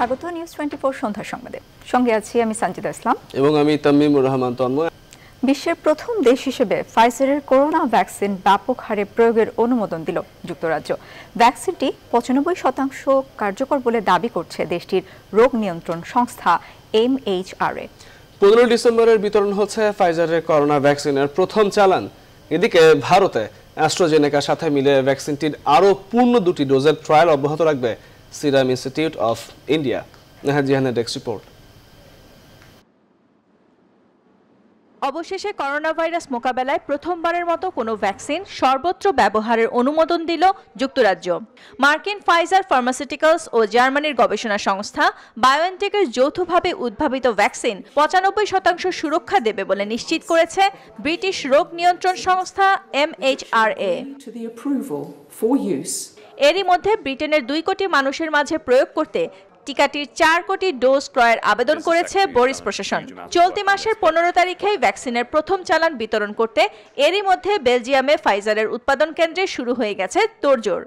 স্বাগত নিউজ 24 সন্ধ্যা সংবাদে। সঙ্গে আছি আমি সঞ্জিদা ইসলাম এবং আমি তামিমুর রহমান তন্ময়। বিশ্বের প্রথম দেশ হিসেবে ফাইজারের করোনা ভ্যাকসিন ব্যাপক হারে প্রয়োগের অনুমোদন দিল যুক্তরাজ্য। ভ্যাকসিনটি 95% কার্যকর বলে দাবি করছে দেশটির রোগ নিয়ন্ত্রণ সংস্থা MHRA। 15 ডিসেম্বরের বিতরণ হচ্ছে ফাইজারের করোনা ভ্যাকসিনের প্রথম চালান। এদিকে ভারতে অ্যাস্ট্রাজেনেকার সাথে মিলে ভ্যাকসিনটির আরও পূর্ণ 2টি ডোজের ট্রায়াল অব্যাহত রাখবে serum institute of India. Neha জিহানের ডেস্ক রিপোর্ট। অবশেষে করোনা ভাইরাস মোকাবেলায় প্রথমবারের মতো কোনো ভ্যাকসিন সর্বত্র ব্যবহারের অনুমোদন দিল যুক্তরাজ্য। মার্কিন ফাইজার ফার্মাসিউটিক্যালস ও জার্মানির গবেষণা সংস্থা বায়োএনটেকের যৌথভাবে উদ্ভাবিত ভ্যাকসিন 95% সুরক্ষা দেবে বলে নিশ্চিত করেছে ব্রিটিশ রোগ নিয়ন্ত্রণ সংস্থা MHRA। এরই মধ্যে ব্রিটেনের 2 কোটি মানুষের মাঝে প্রয়োগ করতে টিকাটির 4 কোটি ডোজ ক্রয়ের আবেদন করেছে বরিস প্রশাসন। চলতি মাসের 15 তারিখেই ভ্যাকসিনের প্রথম চালান বিতরণ করতে এরই মধ্যে বেলজিয়ামে ফাইজারের উৎপাদন কেন্দ্রে শুরু হয়ে গেছে তোড়জোড়।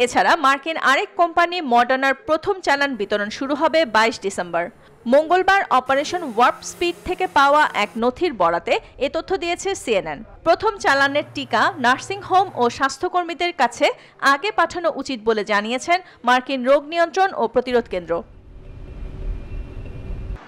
এছাড়া মার্কিন আরেক কোম্পানি মডার্নার প্রথম চালান বিতরণ শুরু হবে 22 ডিসেম্বর। মঙ্গলবার অপারেশন ওয়ার্প স্পিড থেকে পাওয়া এক নথির বরাতে এ তথ্য দিয়েছে CNN। প্রথম চালানের টিকা নার্সিং হোম ও স্বাস্থ্যকর্মীদের কাছে আগে পাঠানো উচিত বলে জানিয়েছেন মার্কিন রোগ নিয়ন্ত্রণ ও প্রতিরোধ কেন্দ্র।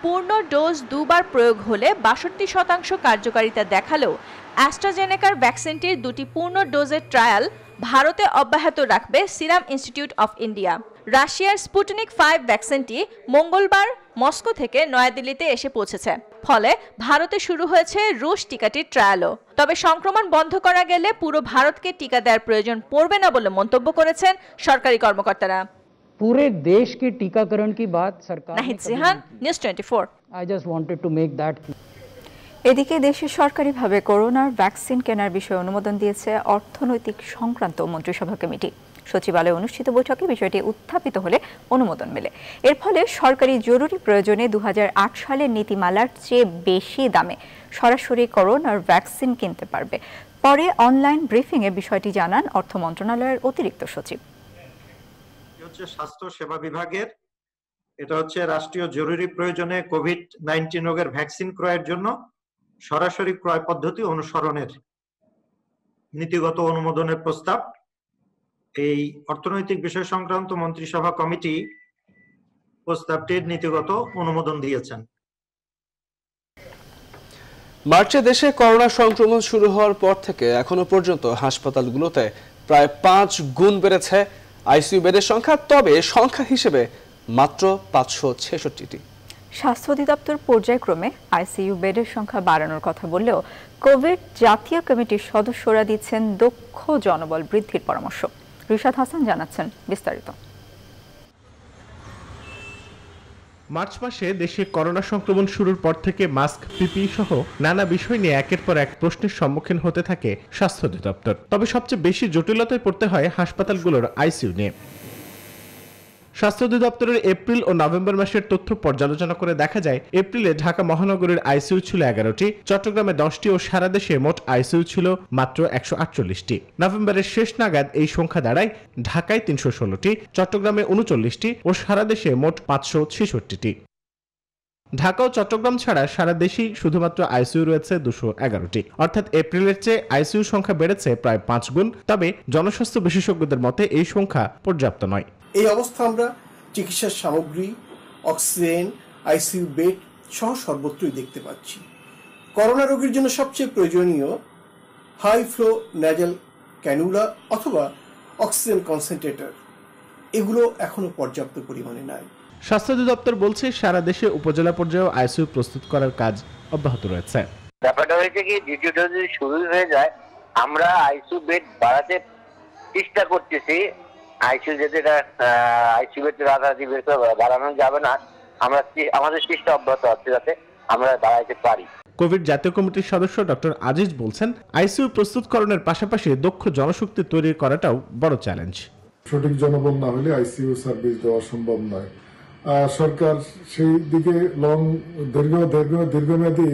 পূর্ণ ডোজ 2 বার প্রয়োগ হলে 62% কার্যকারিতা দেখালেও অ্যাস্ট্রাজেনেকার ভ্যাকসিনটির 2টি পূর্ণ ডোজের ট্রায়াল ভারতে অব্যাহত রাখবে সিরাম ইনস্টিটিউট অফ ইন্ডিয়া। রাশিয়ার স্পুটনিক 5 ভ্যাকসিনটি মঙ্গলবার মস্কো থেকে নয়াদিল্লিতে এসে পৌঁছেছে। ফলে ভারতে শুরু হয়েছে রুশ টিকাটির ট্রায়ালও। তবে সংক্রমণ বন্ধ করা গেলে পুরো ভারতকে টিকা দেওয়ার প্রয়োজন পড়বে না বলে মন্তব্য করেছেন সরকারি কর্মকর্তারা। पूरे देश के टीकाकरण की बात सरकार Nahid Jihan, news 24। I just wanted to make that clear. এদিকে দেশে সরকারিভাবে করোনার ভ্যাকসিন কেনার বিষয়ে অনুমোদন দিয়েছে অর্থনৈতিক সংক্রান্ত মন্ত্রিসভা কমিটি। সচিবালয়ে অনুষ্ঠিত বৈঠকে বিষয়টি উত্থাপিত হলে অনুমোদন মেলে। এর ফলে সরকারি জরুরি প্রয়োজনে 2008 সালের নীতিমালার চেয়ে বেশি দামে সরাসরি করোনার ভ্যাকসিন কিনতে পারবে। পরে অনলাইন ব্রিফিংয়ে বিষয়টি জানান অর্থ মন্ত্রণালয়ের অতিরিক্ত সচিব। স্বাস্থ্য সেবা বিভাগের এটা হচ্ছে রাষ্ট্রীয় জরুরি প্রয়োজনে কোভিড-19 রোগের ভ্যাকসিন ক্রয়ের জন্য সরাসরি ক্রয় পদ্ধতি অনুসরণের নীতিগত অনুমোদনের প্রস্তাব। এই অর্থনৈতিক বিষয় সংক্রান্ত মন্ত্রিসভা কমিটি প্রস্তাবটির নীতিগত অনুমোদন দিয়েছেন। মার্চে দেশে করোনা সংক্রমণ শুরু হওয়ার পর থেকে এখনো পর্যন্ত হাসপাতালগুলোতে প্রায় 5 গুণ বেড়েছে আইসিইউ বেডের সংখ্যা। তবে সংখ্যা হিসেবে মাত্র 566টি। স্বাস্থ্য অধিদপ্তর পর্যায়ক্রমে আইসিইউ বেডের সংখ্যা বাড়ানোর কথা বললেও কোভিড জাতীয় কমিটির সদস্যরা দিচ্ছেন দক্ষ জনবল বৃদ্ধির পরামর্শ। রিশাদ হাসান জানাচ্ছেন বিস্তারিত। মার্চ মাসে দেশে করোনা সংক্রমণ শুরুর পর থেকে মাস্ক, পিপিই সহ নানা বিষয় নিয়ে একের পর এক প্রশ্নের সম্মুখীন হতে থাকে স্বাস্থ্য অধিদপ্তর। তবে সবচেয়ে বেশি জটিলতায় পড়তে হয় হাসপাতালগুলোর আইসিইউ নিয়ে। স্বাস্থ্য অধিদপ্তরের এপ্রিল ও নভেম্বর মাসের তথ্য পর্যালোচনা করে দেখা যায়, এপ্রিলে ঢাকা মহানগরীর আইসিইউ ছিল 11টি, চট্টগ্রামে 10টি ও সারা দেশে মোট আইসিইউ ছিল মাত্র 148টি। নভেম্বরের শেষ নাগাদ এই সংখ্যা দাঁড়ায় ঢাকায় 316টি, চট্টগ্রামে 39টি ও সারা দেশে মোট 566টি। ঢাকা ও চট্টগ্রাম ছাড়া সারা দেশেই শুধুমাত্র আইসিইউ রয়েছে 211টি। অর্থাৎ এপ্রিলের চেয়ে আইসিইউ সংখ্যা বেড়েছে প্রায় 5 গুণ। তবে জনস্বাস্থ্য বিশেষজ্ঞদের মতে এই সংখ্যা পর্যাপ্ত নয়। এই অবস্থা আমরা চিকিৎসার সামগ্রী, অক্সিজেন, আইসিইউ বেড সহ সর্বত্রই দেখতে পাচ্ছি। করোনা রোগীর জন্য সবচেয়ে প্রয়োজনীয় হাই ফ্লো নেজাল ক্যানুলা অথবা অক্সিজেন কনসেন্ট্রেটর এগুলো এখনো পর্যাপ্ত পরিমাণে নাই। স্বাস্থ্য অধিদপ্তর বলছে সারা দেশে উপজেলা পর্যায়ে আইসিইউ প্রস্তুত করার কাজ অব্যাহত রয়েছে। ব্যাপারটা হয়েছে কি, দ্বিতীয় ডোজ যদি শুরু হয়ে যায় আমরা আইসিইউ বেড বাড়াতে চেষ্টা করতেছি। আইসিইউ যেটা আইসিইউ বেড রাতারাতি বাড়ানো যাবে না, আমরা আমাদের চেষ্টা অব্যাহত আছে যাতে আমরা বাড়াইতে পারি। কোভিড জাতীয় কমিটির সদস্য ডক্টর আজিজ বলছেন, আইসিইউ প্রস্তুতকরণের পাশাপাশি দক্ষ জনশক্তি তৈরি করাটাও বড় চ্যালেঞ্জ। সঠিক জনবল না হলে আইসিইউ সার্ভিস দেওয়া সম্ভব নয়। সরকার সেই দিকে দীর্ঘমেয়াদী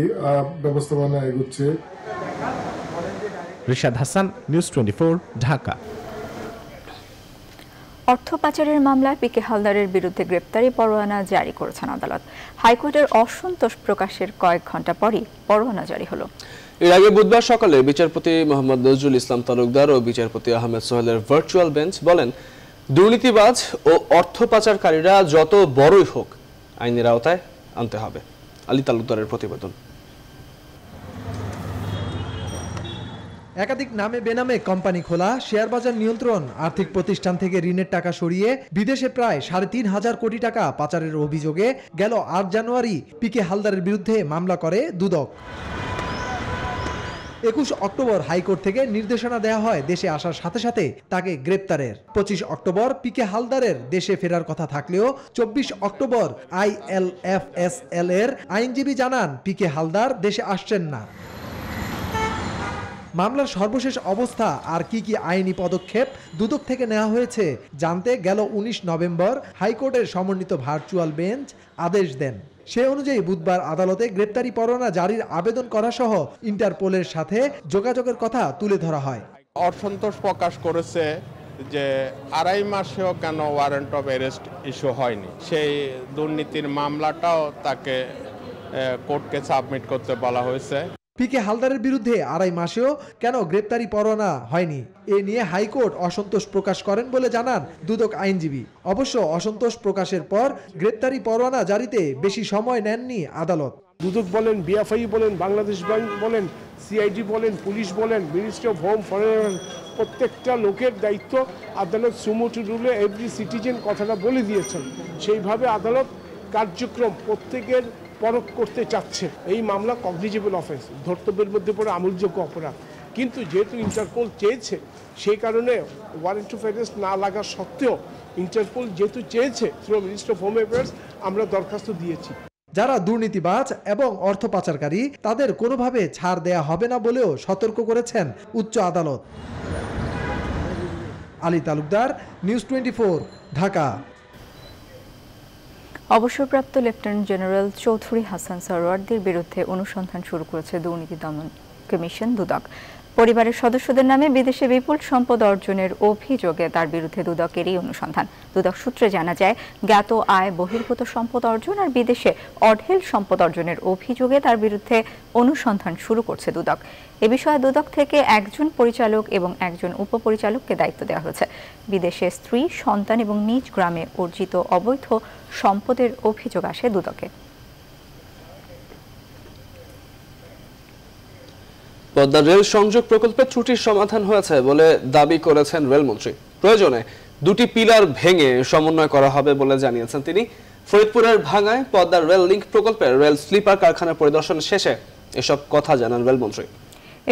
ব্যবস্থাপনা এগুচ্ছে। রিশাদ হাসান, নিউজ 24, ঢাকা। অর্থ পাচারের মামলায় পিকে হালদারের বিরুদ্ধে গ্রেপ্তারি পরোয়ানা জারি করেছেন আদালত। হাইকোর্টের অসন্তোষ প্রকাশের কয়েক ঘন্টা পরই পরোয়ানা জারি হলো। এর আগে বুধবার সকালে বিচারপতি মোহাম্মদ নজরুল ইসলাম তালুকদার ও বিচারপতি আহমেদ সোহেলের ভার্চুয়াল বেঞ্চ বলেন, দুর্নীতিবাজ ও অর্থ পাচারকারীরা যত বড়ই হোক আইনের আওতায় আনতে হবে। আলী তালুকদারের প্রতিবেদন। একাধিক নামে বেনামে কোম্পানি খোলা, শেয়ার বাজার নিয়ন্ত্রণ, আর্থিক প্রতিষ্ঠান থেকে ঋণের টাকা সরিয়ে বিদেশে প্রায় 3.5 কোটি টাকা পাচারের অভিযোগে গেল 8 জানুয়ারি পিকে হালদারের বিরুদ্ধে মামলা করে দুদক। 21 অক্টোবর হাইকোর্ট থেকে নির্দেশনা দেওয়া হয় দেশে আসার সাথে সাথে তাকে গ্রেপ্তারের। 25 অক্টোবর পিকে হালদারের দেশে ফেরার কথা থাকলেও 24 অক্টোবর ILFSL এর আইনজীবী জানান পিকে হালদার দেশে আসছেন না। মামলার সর্বশেষ অবস্থা আর কি আইনি পদক্ষেপ দুদক থেকে নেওয়া হয়েছে জানতে গেল 19 নভেম্বর হাইকোর্টের সমন্বিত ভার্চুয়াল বেঞ্চ আদেশ দেন। সে অনুযায়ী বুধবার আদালতে গ্রেপ্তারি পরোয়ানা জারির আবেদন করা সহ ইন্টারপোলের সাথে যোগাযোগের কথা তুলে ধরা হয়। অসন্তোষ প্রকাশ করেছে যে 2.5 মাসেও কেন ওয়ারেন্ট অফ অ্যারেস্ট ইস্যু হয়নি। সেই দুর্নীতির মামলাটাও তাকে কোর্টকে সাবমিট করতে বলা হয়েছে। পিকে হালদারের বিরুদ্ধে 2.5 মাসেও কেন গ্রেপ্তারি পরোয়ানা হয়নি এ নিয়ে হাইকোর্ট অসন্তোষ প্রকাশ করেন বলে জানান দুদক আইনজীবী। অবশ্য অসন্তোষ প্রকাশের পর গ্রেপ্তারি পরোয়ানা জারিতে বেশি সময় নেননি আদালত। দুদক বলেন, বিএফআই বলেন, বাংলাদেশ ব্যাংক বলেন, সিআইডি বলেন, পুলিশ বলেন, মিনিস্ট্রি অফ হোম ফরেন, প্রত্যেকটা লোকের দায়িত্ব আদালত সুমোটো রুলে এভরি সিটিজেন কথাটা বলে দিয়েছেন। সেইভাবে আদালত কার্যক্রম প্রত্যেকের পরখ করতে চাচ্ছে। এই মামলা কগনিজেবল অফেন্স, ধর্তব্যের মধ্যে পড়ে আমলযোগ্য অপরাধ, কিন্তু যেহেতু ইন্টারপোল চেয়েছে সেই কারণে ওয়ারেন্ট অফ অ্যারেস্ট না লাগা সত্ত্বেও ইন্টারপোল যেহেতু চেয়েছে through ministry of home affairs আমরা দরখাস্ত দিয়েছি। যারা দুর্নীতিবাজ এবং অর্থ পাচারকারী তাদের কোনোভাবে ছাড় দেয়া হবে না বলেও সতর্ক করেছেন উচ্চ আদালত। আলী তালুকদার, নিউজ 24, ঢাকা। অবসরপ্রাপ্ত লেফটেন্যান্ট জেনারেল চৌধুরী হাসান সরওয়ার্দীর বিরুদ্ধে অনুসন্ধান শুরু করেছে দুর্নীতি দমন কমিশন দুদক। পরিবারের সদস্যদের নামে বিদেশে বিপুল সম্পদ অর্জনের অভিযোগে তার বিরুদ্ধে দুদকেরই অনুসন্ধান। দুদক সূত্রে জানা যায়, জ্ঞাত আয় বহির্ভূত সম্পদ অর্জন আর বিদেশে অঢেল সম্পদ অর্জনের অভিযোগে তার বিরুদ্ধে অনুসন্ধান শুরু করছে দুদক। এ বিষয়ে দুদক থেকে একজন পরিচালক এবং একজন উপপরিচালককে দায়িত্ব দেওয়া হয়েছে। বিদেশে স্ত্রী, সন্তান এবং নিজ গ্রামে অর্জিত অবৈধ সম্পদের অভিযোগ আসে দুদকে। পদ্মা রেল সংযোগ প্রকল্পের ত্রুটির সমাধান হয়েছে বলে দাবি করেছেন রেলমন্ত্রী। প্রয়োজনে 2টি পিলার ভেঙে সমন্বয় করা হবে বলে জানিয়েছেন তিনি। ফরিদপুরের ভাঙ্গায় পদ্মা রেল লিংক প্রকল্পের রেল স্লিপার কারখানা পরিদর্শন শেষে এসব কথা জানান রেলমন্ত্রী।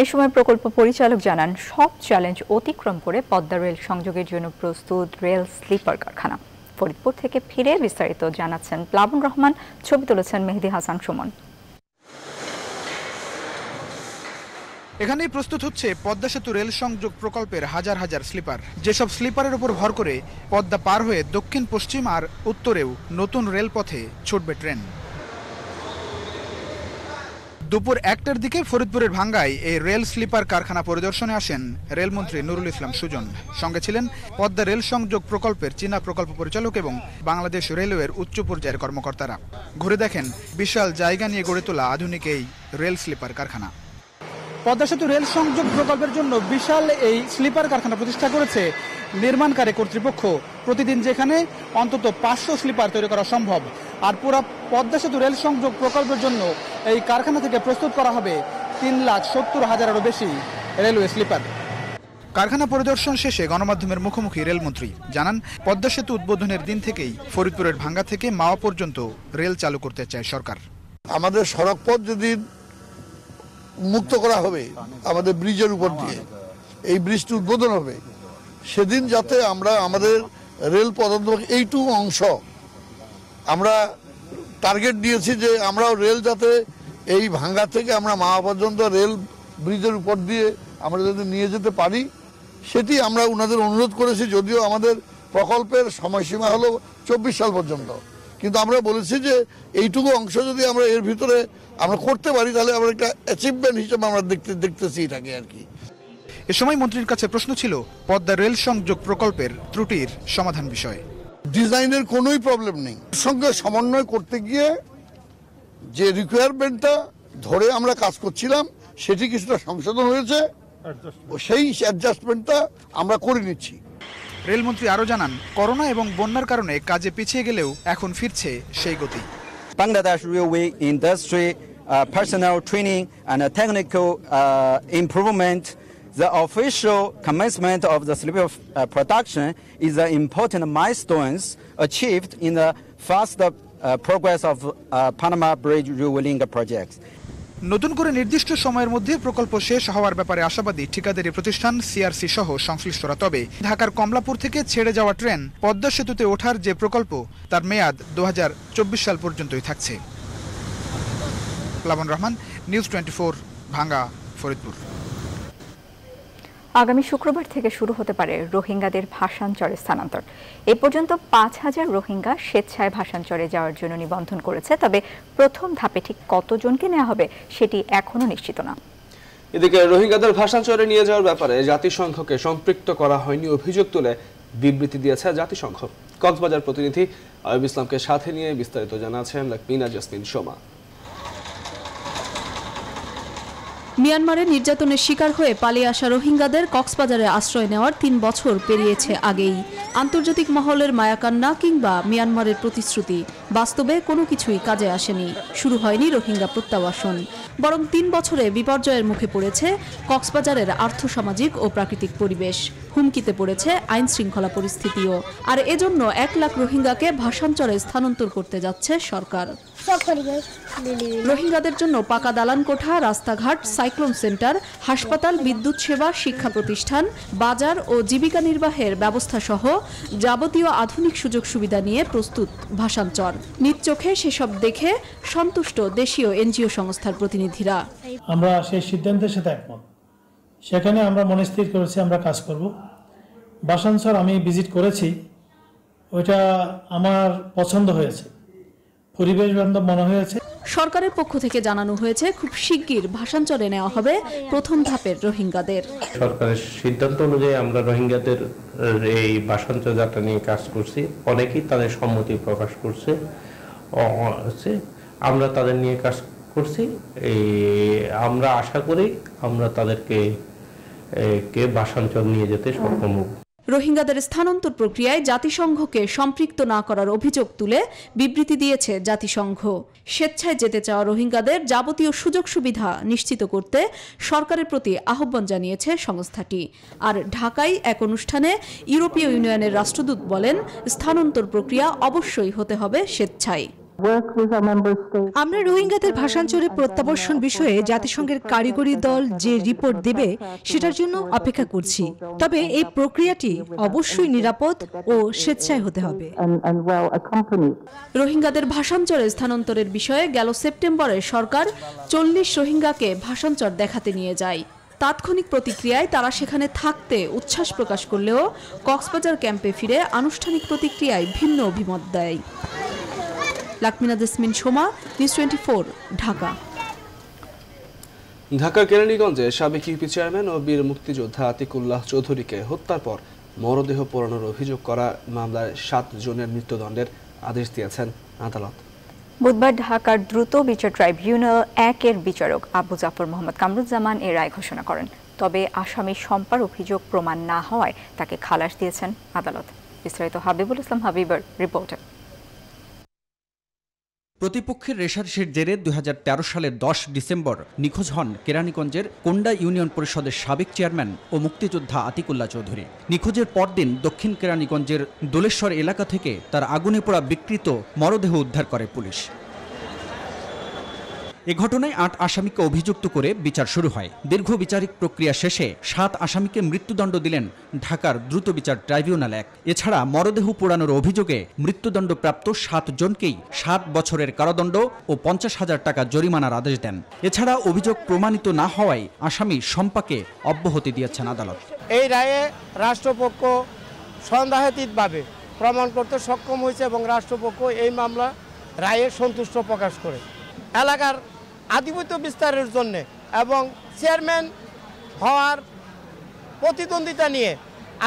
এই সময় প্রকল্প পরিচালক জানান, সব চ্যালেঞ্জ অতিক্রম করে পদ্মা রেল সংযোগের জন্য প্রস্তুত রেল স্লিপার কারখানা। ফরিদপুর থেকে ফিরে বিস্তারিত জানাচ্ছেন প্লাবন রহমান, ছবি তুলেছেন মেহেদি হাসান সুমন। এখানেই প্রস্তুত হচ্ছে পদ্মা সেতু রেল সংযোগ প্রকল্পের হাজার হাজার স্লিপার। যেসব স্লিপারের উপর ভর করে পদ্মা পার হয়ে দক্ষিণ পশ্চিম আর উত্তরেও নতুন রেলপথে ছুটবে ট্রেন। দুপুর 1টার দিকে ফরিদপুরের ভাঙ্গায় এই রেল স্লিপার কারখানা পরিদর্শনে আসেন রেলমন্ত্রী নুরুল ইসলাম সুজন। সঙ্গে ছিলেন পদ্মা রেল সংযোগ প্রকল্পের চীনা প্রকল্প পরিচালক এবং বাংলাদেশ রেলওয়ের উচ্চ পর্যায়ের কর্মকর্তারা। ঘুরে দেখেন বিশাল জায়গা নিয়ে গড়ে তোলা আধুনিক এই রেল স্লিপার কারখানা। পদ্মা সেতু রেল সংযোগ প্রকল্পের জন্য বিশাল এই স্লিপার কারখানা প্রতিষ্ঠা করেছে নির্মাণকারী কর্তৃপক্ষ। প্রতিদিন যেখানে অন্তত 500 স্লিপার তৈরি করা সম্ভব। আর পুরো পদ্মা সেতু রেল সংযোগ প্রকল্পের জন্য এই কারখানা থেকে প্রস্তুত করা হবে 3,70,000-এরও বেশি রেলওয়ে স্লিপার। কারখানা পরিদর্শন শেষে গণমাধ্যমের মুখোমুখি রেলমন্ত্রী জানান, পদ্মা সেতু উদ্বোধনের দিন থেকেই ফরিদপুরের ভাঙ্গা থেকে মাওয়া পর্যন্ত রেল চালু করতে চায় সরকার। আমাদের সড়ক পথ যেদিন মুক্ত করা হবে আমাদের ব্রিজের উপর দিয়ে, এই ব্রিজটি উদ্বোধন হবে, সেদিন যাতে আমরা আমাদের রেল পথ এইটুকু অংশ আমরা টার্গেট দিয়েছি যে আমরাও রেল যাতে এই ভাঙ্গা থেকে আমরা মাওয়া পর্যন্ত রেল ব্রিজের উপর দিয়ে আমরা যদি নিয়ে যেতে পারি, সেটি আমরা ওনাদের অনুরোধ করেছি। যদিও আমাদের প্রকল্পের সময়সীমা হলো 24 সাল পর্যন্ত, কিন্তু আমরা বলেছি যে এইটুকু অংশ যদি আমরা এর ভিতরে আমরা করতে পারি তাহলে আমরা একটা অ্যাচিভমেন্ট হিসেবে আমরা দেখতেছি এটাকে আর কি। এ সময় মন্ত্রীর কাছে প্রশ্ন ছিল পদ্মা রেল সংযোগ প্রকল্পের ত্রুটির সমাধান বিষয়ে। ডিজাইনের কোনোই প্রবলেম নেই, সঙ্গে সমন্বয় করতে গিয়ে যে রিকোয়ারমেন্টটা ধরে আমরা কাজ করছিলাম সেটি কিছুটা সংশোধন হয়েছে, সেই অ্যাডজাস্টমেন্টটা আমরা করে নিচ্ছি। রেলমন্ত্রী আরও জানান, করোনা এবং বন্যার কারণে কাজে পিছিয়ে গেলেও এখন ফিরছে সেই গতি। Bangladesh Railway industry personnel training and technical improvement. The official commencement of the sleeper production is an important milestone achieved in the fast progress of Panama Bridge Railway project. নতুন করে নির্দিষ্ট সময়ের মধ্যে প্রকল্প শেষ হওয়ার ব্যাপারে আশাবাদী ঠিকাদারি প্রতিষ্ঠান সিআরসি সহ সংশ্লিষ্টরা। তবে ঢাকার কমলাপুর থেকে ছেড়ে যাওয়া ট্রেন পদ্মা সেতুতে ওঠার যে প্রকল্প তার মেয়াদ 2024 সাল পর্যন্তই থাকছে। প্লাবন রহমান, নিউজ 24, ভাঙ্গা, ফরিদপুর। আগামী শুক্রবার থেকে শুরু হতে পারে রোহিঙ্গাদের ভাষান্তরে স্থানান্তর। এ পর্যন্ত ৫,০০০ রোহিঙ্গা স্বেচ্ছায় ভাষান্তরে যাওয়ার জন্য নিবন্ধন করেছে। তবে প্রথম ধাপে ঠিক কতজনকে নেওয়া হবে সেটি এখনো নিশ্চিত না। এদিকে রোহিঙ্গাদের ভাষান্তরে নিয়ে যাওয়ার ব্যাপারে জাতিসংঘকে সম্পৃক্ত করা হয়নি অভিযোগ তুলে বিবৃতি দিয়েছে জাতিসংঘ। কক্সবাজার প্রতিনিধি আয়ুব ইসলামকে সাথে নিয়ে বিস্তারিত জানাচ্ছেন লাকমিনা জাসমিন সোমা। মিয়ানমারে নির্যাতনের শিকার হয়ে পালিয়ে আসা রোহিঙ্গাদের কক্সবাজারে আশ্রয় নেওয়ার ৩ বছর পেরিয়েছে আগেই। আন্তর্জাতিক মহলের মায়াকান্না কিংবা মিয়ানমারের প্রতিশ্রুতি, বাস্তবে কোনো কিছুই কাজে আসেনি। শুরু হয়নি রোহিঙ্গা প্রত্যাবাসন, বরং ৩ বছরে বিপর্যয়ের মুখে পড়েছে কক্সবাজারের আর্থসামাজিক ও প্রাকৃতিক পরিবেশ। হুমকিতে পড়েছে আইন শৃঙ্খলা পরিস্থিতিও। আর এজন্য ১ লাখ রোহিঙ্গাকে ভাষান্তরে স্থানান্তর করতে যাচ্ছে সরকার। রোহিঙ্গাদের জন্য পাকা দালান কোঠা, রাস্তাঘাট, সাইক্লোন সেন্টার, হাসপাতাল, বিদ্যুৎ সেবা, শিক্ষা প্রতিষ্ঠান, বাজার ও জীবিকা নির্বাহের ব্যবস্থা সহ যাবতীয় আধুনিক সুযোগ সুবিধা নিয়ে প্রস্তুত ভাষান্তর। নিজ চোখে সেসব দেখে সন্তুষ্ট দেশীয় এনজিও সংস্থার প্রতিনিধিরা। আমরা সেই সিদ্ধান্তের সাথে একমত। সেখানে আমরা মনস্থির করেছি আমরা কাজ করব। ভাষান্তর আমি ভিজিট করেছি, ওইটা আমার পছন্দ হয়েছে, পরিবেশ বান্ধব মনে হয়েছে। সরকারের পক্ষ থেকে জানানো হয়েছে খুব শিগগির ভাষান্তরে নেওয়া হবে প্রথম ধাপের রোহিঙ্গাদের। সরকারের সিদ্ধান্ত অনুযায়ী আমরা রোহিঙ্গাদের এই ভাষান্তর যাত্রা নিয়ে কাজ করছি। অনেকেই তাদের সম্মতি প্রকাশ করছে, আমরা তাদের নিয়ে কাজ করছি। আমরা আশা করি আমরা তাদেরকে ভাষান্তর নিয়ে যেতে সক্ষম হব। রোহিঙ্গাদের স্থানান্তর প্রক্রিয়ায় জাতিসংঘকে সম্পৃক্ত না করার অভিযোগ তুলে বিবৃতি দিয়েছে জাতিসংঘ। স্বেচ্ছায় যেতে চাওয়া রোহিঙ্গাদের যাবতীয় সুযোগ সুবিধা নিশ্চিত করতে সরকারের প্রতি আহ্বান জানিয়েছে সংস্থাটি। আর ঢাকায় এক অনুষ্ঠানে ইউরোপীয় ইউনিয়নের রাষ্ট্রদূত বলেন, স্থানান্তর প্রক্রিয়া অবশ্যই হতে হবে স্বেচ্ছায়। আমরা রোহিঙ্গাদের ভাষান্তরে প্রত্যাবর্ষণ বিষয়ে জাতিসংঘের কারিগরি দল যে রিপোর্ট দেবে সেটার জন্য অপেক্ষা করছি। তবে এই প্রক্রিয়াটি অবশ্যই নিরাপদ ও স্বেচ্ছায় হতে হবে। রোহিঙ্গাদের ভাষান্তরে স্থানান্তরের বিষয়ে গেল সেপ্টেম্বরে সরকার ৪০ রোহিঙ্গাকে ভাষান্তর দেখাতে নিয়ে যায়। তাৎক্ষণিক প্রতিক্রিয়ায় তারা সেখানে থাকতে উচ্ছ্বাস প্রকাশ করলেও কক্সবাজার ক্যাম্পে ফিরে আনুষ্ঠানিক প্রতিক্রিয়ায় ভিন্ন অভিমত দেয়। লাকমিনা জাসমিন সোমা, নিউজ 24, ঢাকা। ঢাকার কেরানীগঞ্জে সাবেক ইউপি চেয়ারম্যান ও বীর মুক্তিযোদ্ধা আতিকুল্লাহ চৌধুরীকে হত্যার পর মরদেহ পোড়ানোর অভিযোগ করা মামলায় ৭ জনের মৃত্যুদণ্ডের আদেশ দিয়েছেন আদালত। বুধবার ঢাকার দ্রুত বিচার ট্রাইব্যুনাল ১-এর বিচারক আবু জাফর মোহাম্মদ কামরুজ্জামান এর রায় ঘোষণা করেন। তবে আসামি শম্পার অভিযোগ প্রমাণ না হওয়ায় তাকে খালাস দিয়েছেন আদালত। বিস্তারিত হাবিবুল ইসলাম হাবিবের রিপোর্টে। প্রতিপক্ষের রেশারেশির জেরে ২০১৩ সালের ১০ ডিসেম্বর নিখোঁজ হন কেরানীগঞ্জের কোন্ডা ইউনিয়ন পরিষদের সাবেক চেয়ারম্যান ও মুক্তিযোদ্ধা আতিকুল্লাহ চৌধুরী। নিখোঁজের পরদিন দক্ষিণ কেরানীগঞ্জের দোলেশ্বর এলাকা থেকে তার আগুনে পোড়া বিকৃত মরদেহ উদ্ধার করে পুলিশ। এ ঘটনায় ৮ আসামিকে অভিযুক্ত করে বিচার শুরু হয়। দীর্ঘ বিচারিক প্রক্রিয়া শেষে ৭ আসামিকে মৃত্যুদণ্ড দিলেন ঢাকার দ্রুত বিচার ট্রাইব্যুনাল ১। এছাড়া মরদেহ পোড়ানোর অভিযোগে মৃত্যুদণ্ডপ্রাপ্ত ৭ জনকেই ৭ বছরের কারাদণ্ড ও ৫০,০০০ টাকা জরিমানার আদেশ দেন। এছাড়া অভিযোগ প্রমাণিত না হওয়ায় আসামি শম্পাকে অব্যাহতি দিয়েছেন আদালত। এই রায়ে রাষ্ট্রপক্ষ সন্দেহাতীতভাবে প্রমাণ করতে সক্ষম হয়েছে এবং রাষ্ট্রপক্ষ এই মামলা রায়ে সন্তুষ্ট প্রকাশ করে এলাকার আধিপত্য বিস্তারের জন্য এবং চেয়ারম্যান হওয়ার প্রতিদ্বন্দ্বিতা নিয়ে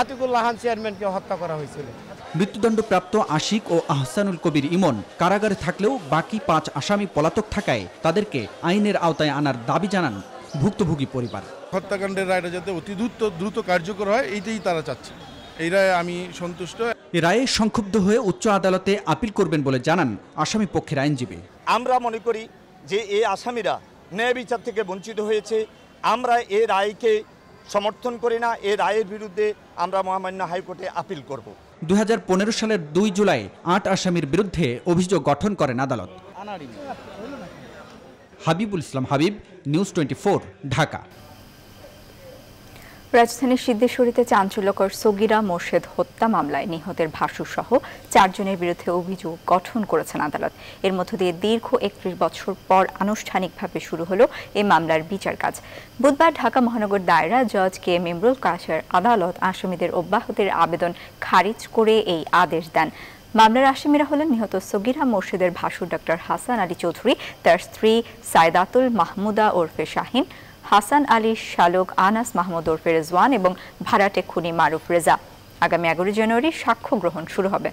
আতিকুল রাহান চেয়ারম্যানকে হত্যা করা হয়েছিল। মৃত্যুদণ্ডপ্রাপ্ত আশিক ও আহসানুল কবির ইমন কারাগারে থাকলেও বাকি 5 আসামি পলাতক থাকায় তাদেরকে আইনের আওতায় আনার দাবি জানান ভুক্তভোগী পরিবার। হত্যাকাণ্ডের রায়টা যাতে অতি দ্রুত কার্যকর হয় এইটাই তারা চাচ্ছে। এই রায়ে আমি সন্তুষ্ট। এ রায়ে সংক্ষুব্ধ হয়ে উচ্চ আদালতে আপিল করবেন বলে জানান আসামি পক্ষের আইনজীবী। আমরা মনে করি যে এই আসামিরা ন্যায় বিচার থেকে বঞ্চিত হয়েছে। আমরা এই রায়কে সমর্থন করি না। এই রায়ের বিরুদ্ধে আমরা মহামান্য হাইকোর্টে আপিল করব। 2015 সালের 2 জুলাই 8 আসামির বিরুদ্ধে অভিযোগ গঠন করেন আদালত। হাবিবুল ইসলাম হাবিব, নিউজ 24, ঢাকা। রাজধানীর সিদ্ধেশ্বরীতে চাঞ্চল্যকর সগীরা মোর্শেদ হত্যা মামলায় নিহতের ভাসুরসহ 4 জনের বিরুদ্ধে অভিযোগ গঠন করেছেন আদালত। এর মধ্য দিয়ে দীর্ঘ 31 বছর পর আনুষ্ঠানিকভাবে শুরু হলো এই মামলার বিচার কাজ। বুধবার ঢাকা মহানগর দায়রা জজ কে এম ইমরুল কাশের আদালত আসামিদের অব্যাহতির আবেদন খারিজ করে এই আদেশ দেন। মামলার আসামিরা হলেন নিহত সগীরা মোর্শেদের ভাসুর ডক্টর হাসান আলী চৌধুরী, তার স্ত্রী সাইদাতুল মাহমুদা ওরফে শাহিন, হাসান আলী শালক, আনাস মাহমুদ ওরফে রেজওয়ান এবং ভাড়াটে খুনি মারুফ রেজা। আগামী 11 জানুয়ারি সাক্ষ্য গ্রহণ শুরু হবে।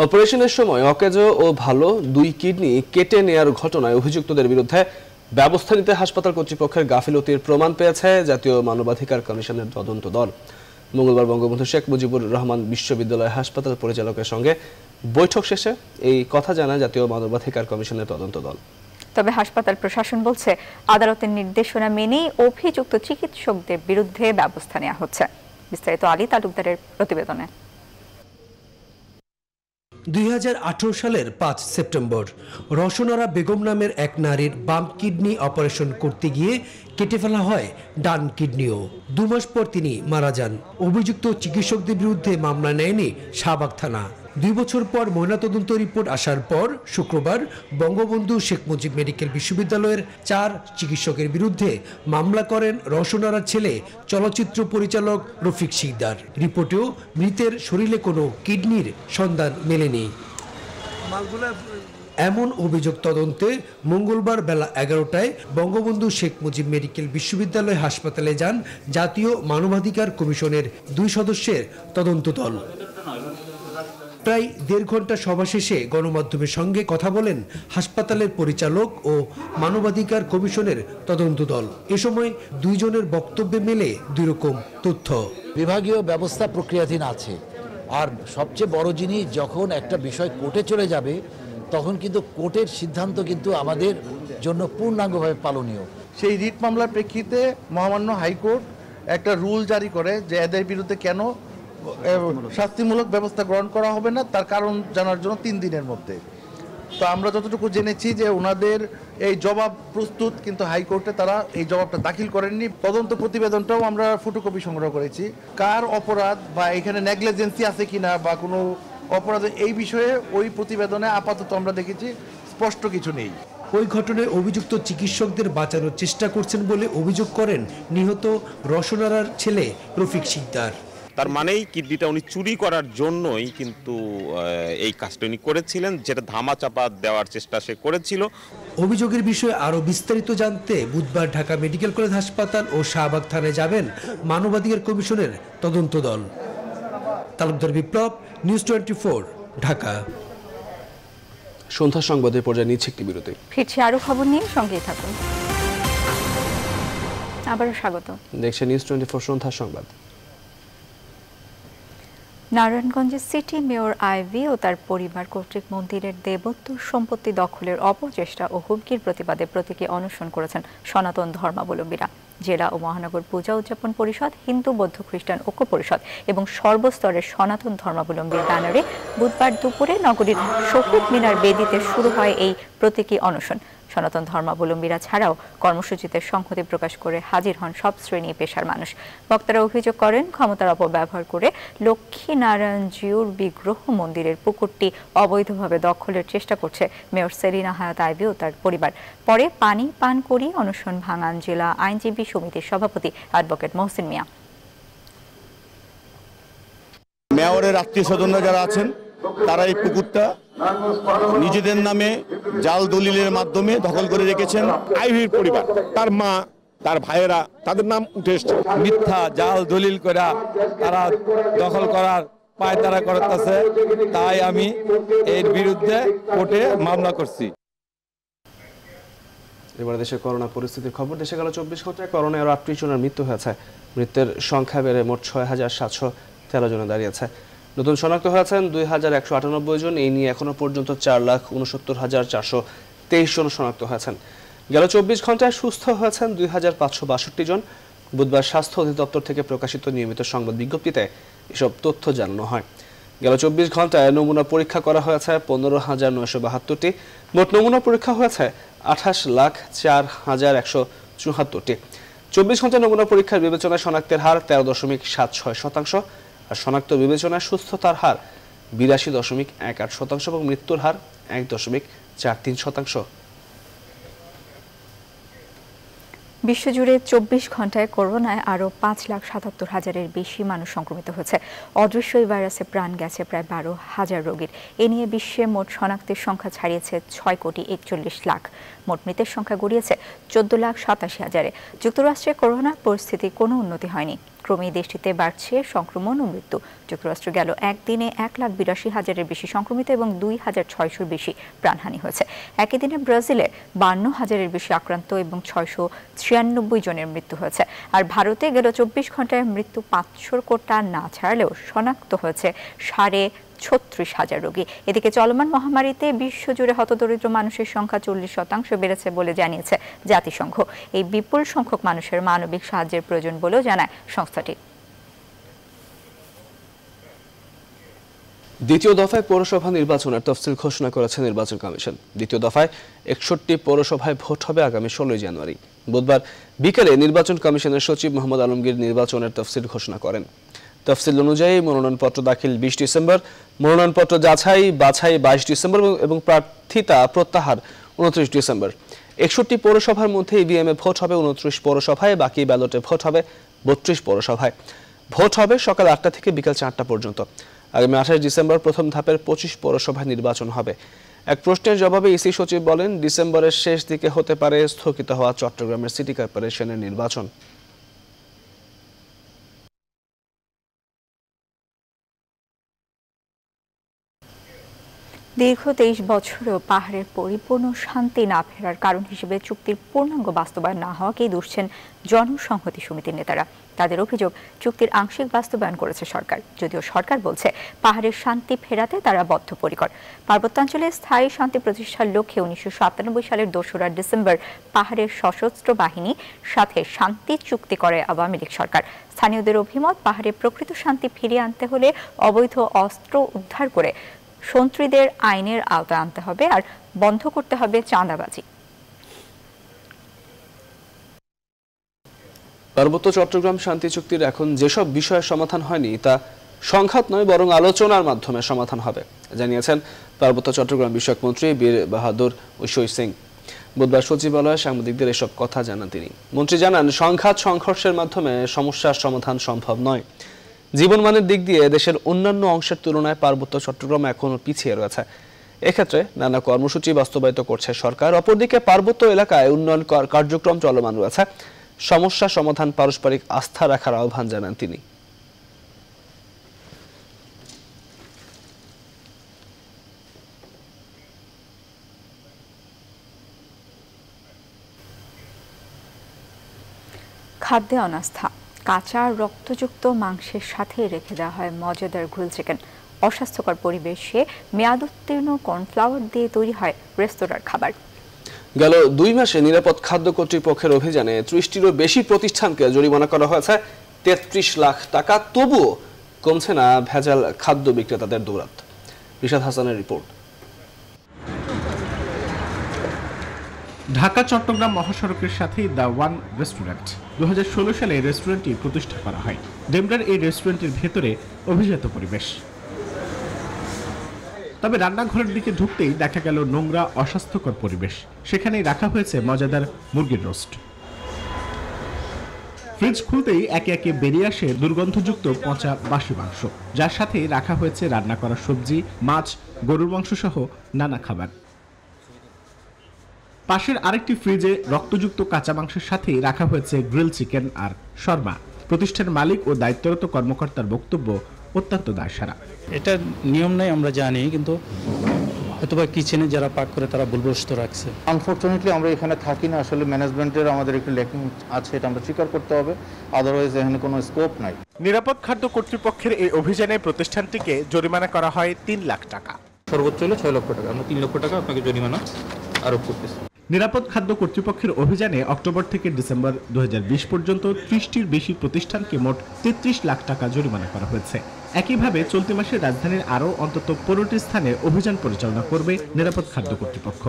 অপারেশনের সময় অকেজো ও ভালো 2 কিডনি কেটে নেয়ার ঘটনায় অভিযুক্তদের বিরুদ্ধে ব্যবস্থা নিতে হাসপাতাল কর্তৃপক্ষের গাফিলতির প্রমাণ পেয়েছে জাতীয় মানবাধিকার কমিশনের তদন্ত দল। মঙ্গলবার বঙ্গবন্ধু শেখ মুজিবুর রহমান বিশ্ববিদ্যালয় হাসপাতাল পরিচালকের সঙ্গে বৈঠক শেষে এই কথা জানায় জাতীয় মানবাধিকার কমিশনের তদন্ত দল। তবে হাসপাতাল প্রশাসন বলছে আদালতের নির্দেশনা মেনেই অভিযুক্ত চিকিৎসকদের বিরুদ্ধে ব্যবস্থা নেওয়া হচ্ছে। বিস্তারিত আলী তালুকদারের প্রতিবেদনে। 2018 সালের 5 সেপ্টেম্বর রসনারা বেগম নামের এক নারীর বাম কিডনি অপারেশন করতে গিয়ে কেটে ফেলা হয় ডান কিডনিও। 2 মাস পর তিনি মারা যান। অভিযুক্ত চিকিৎসকদের বিরুদ্ধে মামলা নেয়নি শাহবাগ থানা। 2 বছর পর ময়নাতদন্ত রিপোর্ট আসার পর শুক্রবার বঙ্গবন্ধু শেখ মুজিব মেডিকেল বিশ্ববিদ্যালয়ের 4 চিকিৎসকের বিরুদ্ধে মামলা করেন রসনারার ছেলে চলচ্চিত্র পরিচালক রফিক শিকদার। রিপোর্টেও মৃতের শরীরে কোনো কিডনির সন্ধান মেলেনি। এমন অভিযোগ তদন্তে মঙ্গলবার বেলা 11টায় বঙ্গবন্ধু শেখ মুজিব মেডিকেল বিশ্ববিদ্যালয় হাসপাতালে যান জাতীয় মানবাধিকার কমিশনের 2 সদস্যের তদন্ত দল। প্রায় 1.5 ঘন্টা সভা শেষে গণমাধ্যমের সঙ্গে কথা বলেন হাসপাতালের পরিচালক ও মানবাধিকার কমিশনের তদন্ত দল। এ সময় 2 জনের বক্তব্যে মেলে 2 রকম তথ্য। বিভাগীয় ব্যবস্থা প্রক্রিয়াধীন আছে, আর সবচেয়ে বড় জিনিস যখন একটা বিষয় কোর্টে চলে যাবে তখন কিন্তু কোর্টের সিদ্ধান্ত কিন্তু আমাদের জন্য পূর্ণাঙ্গভাবে পালনীয়। সেই রিট মামলার প্রেক্ষিতে মহামান্য হাইকোর্ট একটা রুল জারি করে যে এদের বিরুদ্ধে কেন শাস্তিমূলক ব্যবস্থা গ্রহণ করা হবে না তার কারণ জানার জন্য 3 দিনের মধ্যে। তো আমরা যতটুকু জেনেছি যে ওনাদের এই জবাব প্রস্তুত, কিন্তু হাইকোর্টে তারা এই জবাবটা দাখিল করেননি। তদন্ত প্রতিবেদনটাও আমরা ফটোকপি সংগ্রহ করেছি। কার অপরাধ বা এখানে নেগলিজেন্সি আছে কিনা বা কোনো অপরাধ এই বিষয়ে ওই প্রতিবেদনে আপাতত আমরা দেখেছি স্পষ্ট কিছু নেই। ওই ঘটনায় অভিযুক্ত চিকিৎসকদের বাঁচানোর চেষ্টা করছেন বলে অভিযোগ করেন নিহত রসনারার ছেলে রফিক শিকদার। তার মানেই কিডনিটা উনি চুরি করার জন্যই কিন্তু এই কাজটা উনি করেছিলেন, যেটা ধামাচাপা দেওয়ার চেষ্টা সে করেছিল। অভিযোগের বিষয়ে আরো বিস্তারিত জানতে বুধবার ঢাকা মেডিকেল কলেজ হাসপাতাল ও শাহবাগ থানায় যাবেন মানবাধিকার কমিশনের তদন্ত দল। তালুকদার বিপ্লব, নিউজ 24, ঢাকা। সন্ধ্যা সংবাদের পর্যায়ে নিচ্ছে একটি বিরতি। ফিরছি আরো খবর নিয়ে, সঙ্গেই থাকুন। আবারও স্বাগত। দেখছেন নিউজ 24 সন্ধ্যা সংবাদ। নারায়ণগঞ্জের সিটি মেয়র আইভি ও তার পরিবার কর্তৃক মন্দিরের দেবত্ব সম্পত্তি দখলের অপচেষ্টা ও হুমকির প্রতিবাদে প্রতীকী অনশন করেছেন সনাতন ধর্মাবলম্বীরা। জেলা ও মহানগর পূজা উদযাপন পরিষদ, হিন্দু বৌদ্ধ খ্রিস্টান ঐক্য পরিষদ এবং সর্বস্তরের সনাতন ধর্মাবলম্বীর ব্যানারে বুধবার দুপুরে নগরীর শহীদ মিনার বেদিতে শুরু হয় এই প্রতীকী অনশন। সনাতন ধর্মাবলম্বীরা ছাড়াও কর্মসূচিতে সংহতি প্রকাশ করে হাজির হন সব শ্রেণী পেশার মানুষ। বক্তারা অভিযোগ করেন, ক্ষমতার অপব্যবহার করে লক্ষ্মীনারায়ণজিউর বিগ্রহ মন্দিরের পুকুরটি অবৈধভাবে দখলের চেষ্টা করছে মেয়র সেলিনা হায়াত আইভি ও তার পরিবার। পরে পানি পান করিয়ে অনশন ভাঙান জেলা আইনজীবী সমিতির সভাপতি অ্যাডভোকেট মহসিন মিয়া। মেয়রের আত্মীয় স্বজনরা যারা আছেন তারা এই পুকুরটা নিজেদের নামে জাল দলিলের মাধ্যমে দখল করে রেখেছেন। আইভির পরিবার, তার মা, তার ভাইয়েরা, তাদের নাম উঠে এসছে। মিথ্যা জাল দলিল করা তারা দখল করার পায়তারা করতেছে, তাই আমি এর বিরুদ্ধে কোর্টে মামলা করছি। এবার দেশে করোনা পরিস্থিতির খবর। দেশে গেল 24 ঘন্টায় করোনায় আরও 38 জনের মৃত্যু হয়েছে। মৃতের সংখ্যা বেড়ে মোট 6,713 জনে দাঁড়িয়েছে। নতুন শনাক্ত হয়েছেন 2,198 জন। এই নিয়ে এখনো পর্যন্ত 4,69,423 জন শনাক্ত হয়েছেন। গেল 24 ঘন্টায় সুস্থ হয়েছেন 2,562 জন। বুধবার স্বাস্থ্য অধিদপ্তর থেকে প্রকাশিত নিয়মিত সংবাদ বিজ্ঞপ্তিতে এসব তথ্য জানানো হয়। গেল 24 ঘন্টায় নমুনা পরীক্ষা করা হয়েছে 15,972টি। মোট নমুনা পরীক্ষা হয়েছে 28,04,174টি। 24 ঘন্টা নমুনা পরীক্ষার বিবেচনায় শনাক্তের হার 13.76%, আর শনাক্ত বিবেচনায় সুস্থতার হার 82.18% এবং মৃত্যুর হার 1.43%। বিশ্বজুড়ে 24 ঘন্টায় করোনায় আরও 5,77,000-এর বেশি মানুষ সংক্রমিত হয়েছে। অদৃশ্য এই ভাইরাসে প্রাণ গেছে প্রায় 12,000 রোগীর। এ নিয়ে বিশ্বে মোট শনাক্তের সংখ্যা ছাড়িয়েছে 6,41,00,000। মোট মৃতের সংখ্যা গড়িয়েছে 14,87,000-এ। যুক্তরাষ্ট্রে করোনার পরিস্থিতি কোনো উন্নতি হয়নি। ক্রমেই দেশটিতে বাড়ছে সংক্রমণ ও মৃত্যু। যুক্তরাষ্ট্র গেল একদিনে 1,82,000-এর বেশি সংক্রমিত এবং 2,600-র বেশি প্রাণহানি হয়েছে। একই দিনে ব্রাজিলে 52,000-এর বেশি আক্রান্ত এবং 693 জনের মৃত্যু হয়েছে। আর ভারতে গেল 24 ঘন্টায় মৃত্যু 500 কোটা না ছাড়লেও শনাক্ত হয়েছে 36,000 রোগী। এদিকে চলমান মহামারীতে বিশ্বজুড়ে হতদরিদ্র মানুষের সংখ্যা 40% বেড়েছে বলে জানিয়েছে জাতিসংঘ। এই বিপুল সংখ্যক মানুষের মানবিক সাহায্যের প্রয়োজন বলেও জানায় সংস্থাটি। দ্বিতীয় দফায় পৌরসভা নির্বাচনের তফসিল ঘোষণা করেছে নির্বাচন কমিশন। দ্বিতীয় দফায় 61টি পৌরসভায় ভোট হবে আগামী 16 জানুয়ারি। বুধবার বিকেলে নির্বাচন কমিশনের সচিব মোহাম্মদ আলমগীর নির্বাচনের তফসিল ঘোষণা করেন। তফসিল অনুযায়ী মনোনয়নপত্র দাখিল 20 ডিসেম্বর, মনোনয়নপত্র বাছাই 22 ডিসেম্বর এবং প্রার্থিতা প্রত্যাহার 29 ডিসেম্বর। 61টি পৌরসভার মধ্যে ইভিএমে ভোট হবে 29 পৌরসভায়, বাকি ব্যালটে ভোট হবে 32 পৌরসভায়। ভোট হবে সকাল 8টা থেকে বিকাল 4টা পর্যন্ত। আগামী 28 ডিসেম্বর প্রথম ধাপের 25 পৌরসভায় নির্বাচন হবে। এক প্রশ্নের জবাবে ইসি সচিব বলেন, ডিসেম্বরের শেষ দিকে হতে পারে স্থগিত হওয়া চট্টগ্রামের সিটি কর্পোরেশনের নির্বাচন। দীর্ঘ 23 বছরেও পাহাড়ের পরিপূর্ণ শান্তি না ফেরার কারণ হিসেবে চুক্তির পূর্ণাঙ্গ বাস্তবায়ন না হওয়াকেই দুষছেন জনসংহতি সমিতির নেতারা। তাদের অভিযোগ, চুক্তির আংশিক বাস্তবায়ন করেছে সরকার, যদিও সরকার বলছে পাহাড়ের শান্তি ফেরাতে তারা বদ্ধপরিকর। পার্বত্যাঞ্চলে স্থায়ী শান্তি প্রতিষ্ঠার লক্ষ্যে 1997 সালের 2রা ডিসেম্বর পাহাড়ের সশস্ত্র বাহিনী সাথে শান্তি চুক্তি করে আওয়ামী লীগ সরকার। স্থানীয়দের অভিমত, পাহাড়ে প্রকৃত শান্তি ফিরিয়ে আনতে হলে অবৈধ অস্ত্র উদ্ধার করে সন্ত্রীদের আইনের আওতায় আনতে হবে আর বন্ধ করতে হবে চাঁদাবাজি। পার্বত্য চট্টগ্রাম শান্তি চুক্তির এখন যেসব বিষয়ের সমাধান হয়নি তা সংঘাত নয় বরং আলোচনার মাধ্যমে সমাধান হবে, জানিয়েছেন পার্বত্য চট্টগ্রাম বিষয়ক মন্ত্রী বীর বাহাদুর ঐশ্বর সিং। বুধবার সচিবালয়ে সাংবাদিকদের এসব কথা জানান তিনি। মন্ত্রী জানান, সংঘাত সংঘর্ষের মাধ্যমে সমস্যার সমাধান সম্ভব নয়। জীবনমানের দিক দিয়ে দেশের অন্যান্য অংশের তুলনায় পার্বত্য চট্টগ্রাম এখনও পিছিয়ে রয়েছে। এক্ষেত্রে নানা কর্মসূচি বাস্তবায়িত করছে সরকার। অপরদিকে পার্বত্য এলাকায় উন্নয়ন কার্যক্রম চলমান রয়েছে। সমস্যা সমাধান পারস্পরিক আস্থা রাখার আহ্বান জানান তিনি। খাদ্যে অনাস্থা, কাঁচা রক্তযুক্ত মাংসের সাথে রেখে দেওয়া হয় মজাদার গ্রিল চিকেন। অস্বাস্থ্যকর পরিবেশে মেয়াদ উত্তীর্ণ কর্নফ্লাওয়ার দিয়ে তৈরি হয় রেস্তোরাঁর খাবার। গেল 2 মাসে নিরাপদ খাদ্য কর্তৃপক্ষের অভিযানে 30টিরও বেশি প্রতিষ্ঠানকে জরিমানা করা হয়েছে 33 লাখ টাকা। তবুও কমছে না ভেজাল খাদ্য বিক্রেতাদের দৌরাত্ম্য। রিশাদ হাসানের রিপোর্ট। ঢাকা চট্টগ্রাম মহাসড়কের সাথেই দ্য ওয়ান রেস্টুরেন্ট। 2016 সালে এই রেস্টুরেন্টটি প্রতিষ্ঠা করা হয়। ডেমরার এই রেস্টুরেন্টের ভেতরে অভিজাত পরিবেশ, তবে রান্নাঘরের দিকে ঢুকতেই দেখা গেল নোংরা অস্বাস্থ্যকর পরিবেশ। সেখানেই রাখা হয়েছে মজাদার মুরগির রোস্ট। ফ্রিজ খুলতেই একে একে বেরিয়ে আসে দুর্গন্ধযুক্ত পচা বাসি মাংস, যার সাথে রাখা হয়েছে রান্না করা সবজি, মাছ, গরুর মাংস সহ নানা খাবার। পাশের আরেকটি ফ্রিজে রক্তযুক্ত কাঁচা মাংসের সাথে রাখা হয়েছে গ্রিল চিকেন আর শর্মা। প্রতিষ্ঠানের মালিক ও দায়িত্বরত কর্মকর্তার বক্তব্য অত্যন্ত দায়সারা। এটা নিয়ম নাই আমরা জানি, কিন্তু হয়তোবা কিচেনে যারা পাক করে তারা ভুলবশত রাখছে। আনফরচুনেটলি আমরা এখানে থাকি না, আসলে ম্যানেজমেন্টের আমাদের একটু ল্যাকিং আছে, এটা আমরা স্বীকার করতে হবে, আদারওয়াইজ এখানে কোনো স্কোপ নাই। নিরাপদ খাদ্য কর্তৃপক্ষের এই অভিযানে প্রতিষ্ঠানটিকে জরিমানা করা হয় 3 লাখ টাকা। সর্বোচ্চ হলে 6 লক্ষ টাকা, আমরা 3 লক্ষ টাকা আপনাকে জরিমানা আরোপ করতেছি। নিরাপদ খাদ্য কর্তৃপক্ষের অভিযানে অক্টোবর থেকে ডিসেম্বর 2020 পর্যন্ত 30টির বেশি প্রতিষ্ঠানকে মোট 33 লাখ টাকা জরিমানা করা হয়েছে। একইভাবে চলতি মাসে রাজধানীর আরও অন্তত 15টি স্থানে অভিযান পরিচালনা করবে নিরাপদ খাদ্য কর্তৃপক্ষ।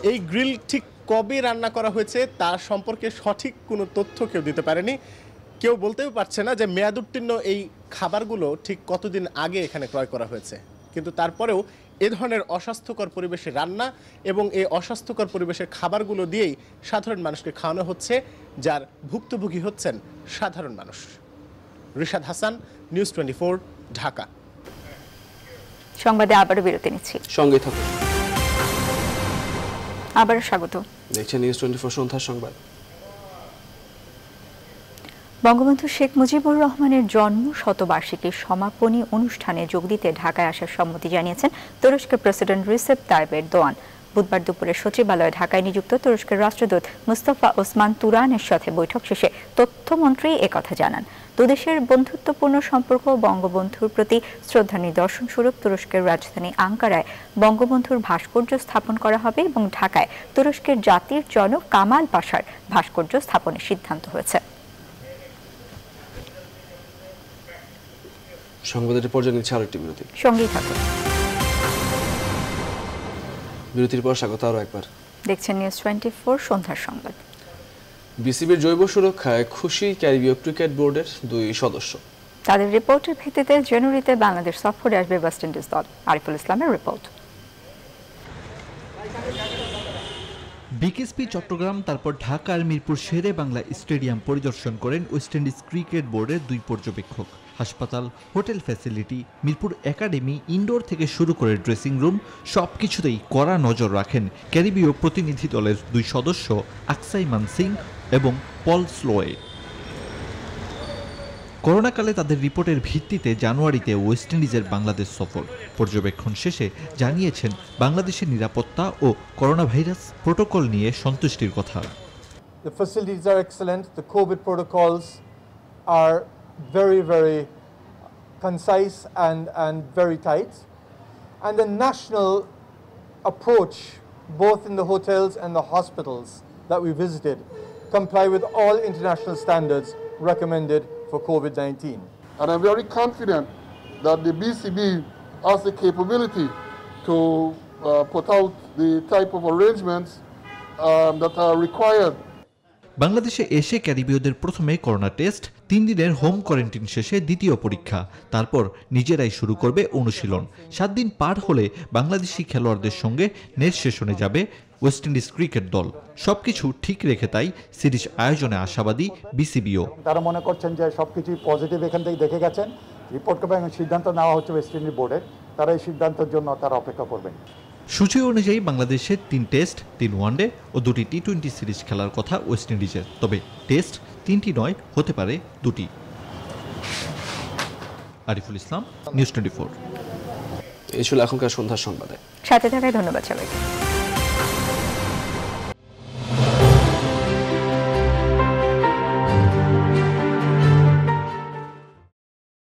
এই গ্রিল ঠিক কবে রান্না করা হয়েছে তার সম্পর্কে সঠিক কোনো তথ্য কেউ দিতে পারেনি। কেউ বলতেও পারছে না যে মেয়াদ উত্তীর্ণ এই খাবারগুলো ঠিক কতদিন আগে এখানে ক্রয় করা হয়েছে। কিন্তু তারপরেও এ ধরনের অস্বাস্থ্যকর পরিবেশে রান্না এবং এই অস্বাস্থ্যকর পরিবেশের খাবারগুলো দিয়েই সাধারণ মানুষকে খাওয়ানো হচ্ছে, যার ভুক্তভোগী হচ্ছেন সাধারণ মানুষ। রিশাদ হাসান, নিউজ 24, ঢাকা। সংবাদে আবারও বিরতি নিচ্ছি, সঙ্গে থাকুন। আবারও স্বাগত। দেখছেন নিউজ 24 সন্ধ্যার সংবাদ। বঙ্গবন্ধু শেখ মুজিবুর রহমানের জন্ম শতবার্ষিকীর সমাপনী অনুষ্ঠানে যোগ দিতে ঢাকায় আসার সম্মতি জানিয়েছেন তুরস্কের প্রেসিডেন্ট রিসেপ তাইপ এরদোয়ান। বুধবার দুপুরে সচিবালয়ে ঢাকায় নিযুক্ত তুরস্কের রাষ্ট্রদূত মুস্তাফা ওসমান তুরানের সাথে বৈঠক শেষে তথ্যমন্ত্রী একথা জানান। দুদেশের বন্ধুত্বপূর্ণ সম্পর্ক বঙ্গবন্ধুর প্রতি শ্রদ্ধা নিদর্শন স্বরূপ তুরস্কের রাজধানী আঙ্কারায় বঙ্গবন্ধুর ভাস্কর্য স্থাপন করা হবে এবং ঢাকায় তুরস্কের জাতির জনক কামাল পাশার ভাস্কর্য স্থাপনের সিদ্ধান্ত হয়েছে। সংবাদের পর্যায়ে নিচ্ছে আরেকটি বিরতি, সঙ্গেই থাকুন। বিরতির পর স্বাগত আরও একবার। দেখছেন নিউজ 24 সন্ধ্যার সংবাদ। বিসিবির জৈব সুরক্ষায় খুশি ক্যারিবীয় ক্রিকেট বোর্ডের 2 সদস্য। তাদের রিপোর্টের ভিত্তিতে জানুয়ারিতে বাংলাদেশ সফরে আসবে ওয়েস্ট ইন্ডিজ দল। আরিফুল ইসলামের রিপোর্ট। বিকেএসপি চট্টগ্রাম তারপর ঢাকার মিরপুর শেরে বাংলা স্টেডিয়াম পরিদর্শন করেন ওয়েস্ট ইন্ডিজ ক্রিকেট বোর্ডের 2 পর্যবেক্ষক। হাসপাতাল, hotel facility, Mirpur academy, indoor থেকে শুরু করে ড্রেসিং রুম সবকিছুতেই কড়া নজর রাখেন ক্যারিবীয় প্রতিনিধি দলের 2 সদস্য আকসাই মান সিং এবং পল স্লোয়ে। করোনাকালে তাদের রিপোর্টের ভিত্তিতে জানুয়ারিতে ওয়েস্ট ইন্ডিজের বাংলাদেশ সফর। পর্যবেক্ষণ শেষে জানিয়েছেন বাংলাদেশের নিরাপত্তা ও করোনা ভাইরাস প্রোটোকল নিয়ে সন্তুষ্টির কথা। The facilities are excellent. The COVID protocols are very, very concise and very tight. And the national approach, both in the hotels and the hospitals that we visited, comply with all international standards recommended for COVID-19. And I'm very confident that the BCB has the capability to put out the type of arrangements that are required. বাংলাদেশে এসে ক্যারিবীয়দের প্রথমে corona test, 3 দিনের home quarantine শেষে দ্বিতীয় পরীক্ষা, তারপর নিজেরাই শুরু করবে অনুশীলন। 7 দিন পার হলে বাংলাদেশি খেলোয়াড়দের সঙ্গে নেট সেশনে যাবে ওয়েস্ট ইন্ডিজ ক্রিকেট দল। সবকিছু ঠিক রেখে তাই সিরিজ আয়োজনে আশাবাদী বিসিবিও। তারা মনে করছেন যে সবকিছু পজিটিভ এখান থেকে দেখে গেছেন, রিপোর্ট করবে এবং সিদ্ধান্ত নেওয়া হচ্ছে ওয়েস্ট ইন্ডিজ বোর্ডের। তারা এই সিদ্ধান্তের জন্য তারা অপেক্ষা করবেন। সূচি অনুযায়ী বাংলাদেশের 3 টেস্ট, 3 ওয়ানডে ও 2টি টি-20 সিরিজ খেলার কথা ওয়েস্ট ইন্ডিজের। তবে টেস্ট 3টি নয়, হতে পারে 2টি। আরিফুল ইসলাম, নিউজ 24। এই ছিল এখনকার সন্ধ্যার সংবাদে। সাথে থাকায় ধন্যবাদ সবাইকে।